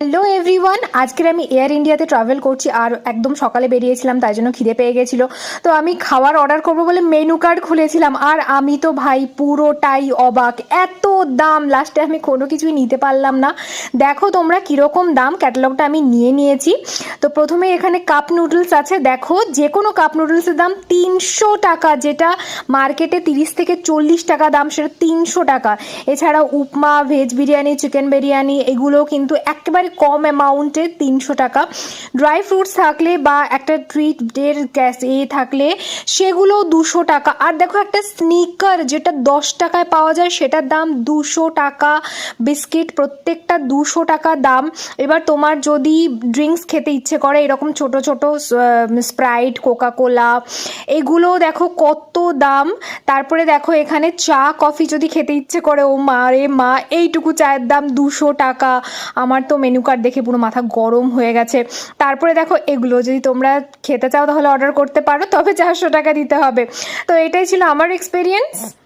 Hello everyone, আজকের আমি air ইন্ডিয়াতে ট্রাভেল করছি আর একদম সকালে বেরিয়েছিলাম, তাই জন্য খিদে পেয়ে গেছিলো। তো আমি খাবার অর্ডার করবো বলে মেনু কার্ড খুলেছিলাম আর আমি তো ভাই পুরোটাই অবাক, এত দাম। লাস্টে আমি কোনো কিছুই নিতে পারলাম না। দেখো তোমরা কীরকম দাম, ক্যাটালগটা আমি নিয়ে নিয়েছি। তো প্রথমে এখানে কাপ নুডলস আছে, দেখো যে কোনো কাপ নুডলসের দাম 300 টাকা, যেটা মার্কেটে 30 থেকে 40 টাকা দাম, সেটা 300 টাকা। এছাড়া উপমা, ভেজ বিরিয়ানি, চিকেন বিরিয়ানি এগুলো কিন্তু একেবারে কম অ্যামাউন্টে 300 টাকা। ড্রাই ফ্রুটস থাকলে বা একটা ট্রিটের থাকলে সেগুলো 200 টাকা। আর দেখো একটা স্নিকার যেটা 10 টাকায় পাওয়া যায় সেটার দাম 200 টাকা। বিস্কিট প্রত্যেকটা 200 টাকা দাম। এবার তোমার যদি ড্রিঙ্কস খেতে ইচ্ছে করে, এরকম ছোট ছোট স্প্রাইট, কোকা কোলা, এগুলো দেখো কত দাম। তারপরে দেখো এখানে চা কফি যদি খেতে ইচ্ছে করে, ও মা রে মা, এইটুকু চায়ের দাম 200 টাকা। আমার তো মেনু কার্ড দেখে পুরো মাথা গরম হয়ে গেছে। তারপরে দেখো এগুলো যদি তোমরা খেতে চাও তাহলে অর্ডার করতে পারো, তবে 400 টাকা দিতে হবে। তো এটাই ছিল আমার এক্সপিরিয়েন্স।